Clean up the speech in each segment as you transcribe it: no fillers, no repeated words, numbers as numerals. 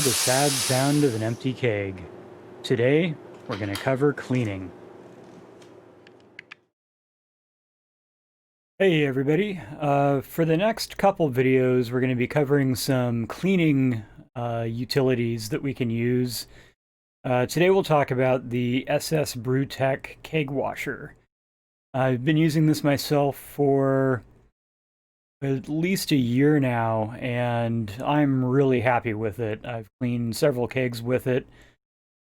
the sad sound of an empty keg. Today, we're going to cover cleaning. Hey everybody, for the next couple videos we're going to be covering some cleaning utilities that we can use. Today we'll talk about the SS Brewtech Keg Washer. I've been using this myself for at least a year now, and I'm really happy with it. I've cleaned several kegs with it,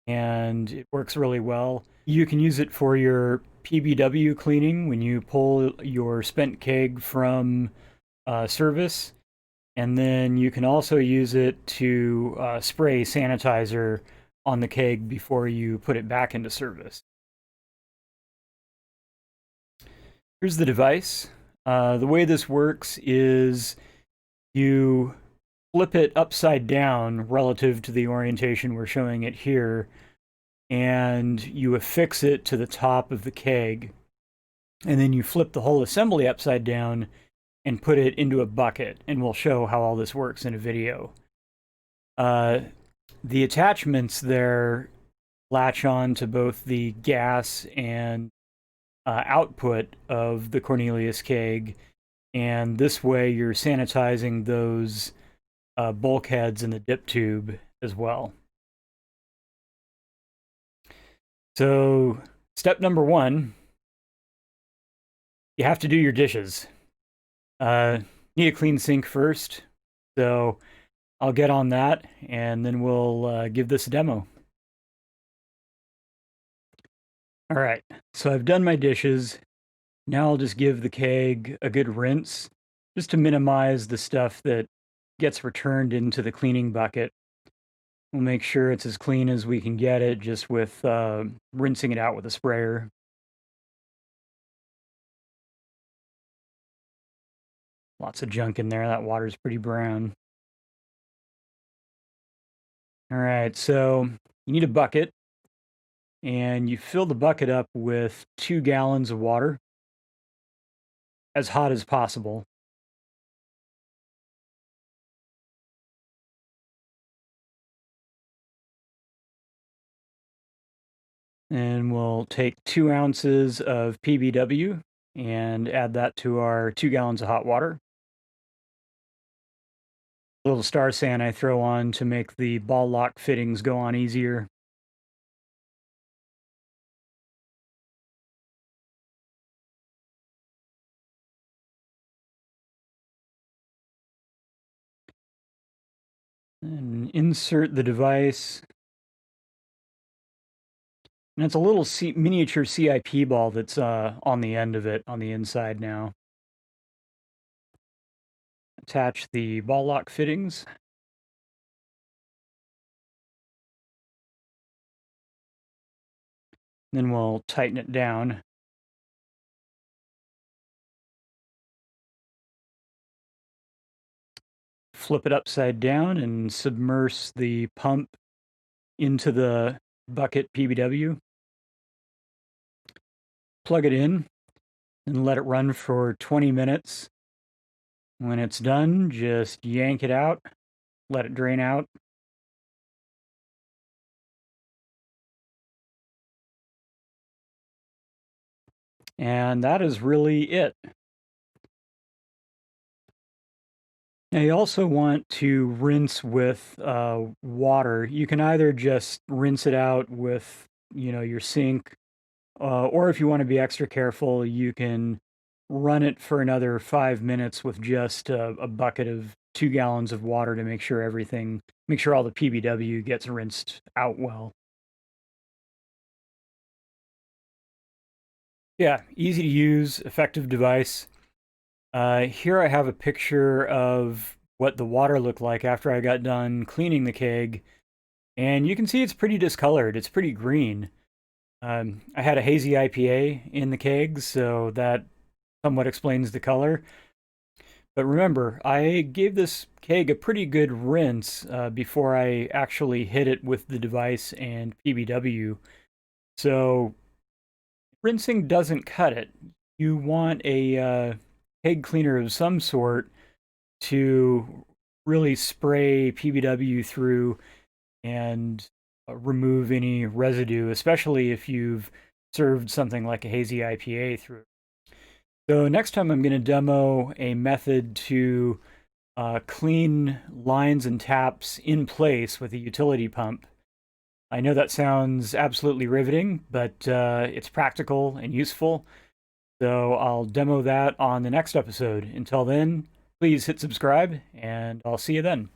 and it works really well. You can use it for your PBW cleaning when you pull your spent keg from service, and then you can also use it to spray sanitizer on the keg before you put it back into service. Here's the device. The way this works is you flip it upside down relative to the orientation we're showing it here, and you affix it to the top of the keg, and then you flip the whole assembly upside down and put it into a bucket, and we'll show how all this works in a video. The attachments there latch on to both the gas and output of the Cornelius keg, and this way you're sanitizing those bulkheads in the dip tube as well. So step number one, you have to do your dishes. Need a clean sink first, so I'll get on that and then we'll give this a demo. All right, so I've done my dishes. Now I'll just give the keg a good rinse, just to minimize the stuff that gets returned into the cleaning bucket. We'll make sure it's as clean as we can get it, just with rinsing it out with a sprayer. Lots of junk in there. That water's pretty brown. All right, so you need a bucket, and you fill the bucket up with 2 gallons of water, as hot as possible. And we'll take 2 ounces of PBW and add that to our 2 gallons of hot water. A little star sand I throw on to make the ball lock fittings go on easier. And insert the device. And it's a little miniature CIP ball that's on the end of it, on the inside now. Attach the ball lock fittings. Then we'll tighten it down. Flip it upside down and submerge the pump into the bucket PBW. Plug it in and let it run for 20 minutes. When it's done, just yank it out, let it drain out. And that is really it. Now you also want to rinse with water. You can either just rinse it out with, your sink, or if you want to be extra careful, you can run it for another 5 minutes with just a bucket of 2 gallons of water to make sure all the PBW gets rinsed out well. Yeah, easy to use, effective device. Here I have a picture of what the water looked like after I got done cleaning the keg, and you can see it's pretty discolored. It's pretty green. I had a hazy IPA in the keg, so that somewhat explains the color. But remember, I gave this keg a pretty good rinse before I actually hit it with the device and PBW. So rinsing doesn't cut it. You want a keg cleaner of some sort to really spray PBW through and remove any residue, especially if you've served something like a hazy IPA through. So next time I'm going to demo a method to clean lines and taps in place with a utility pump. I know that sounds absolutely riveting, but it's practical and useful. So I'll demo that on the next episode. Until then, please hit subscribe, and I'll see you then.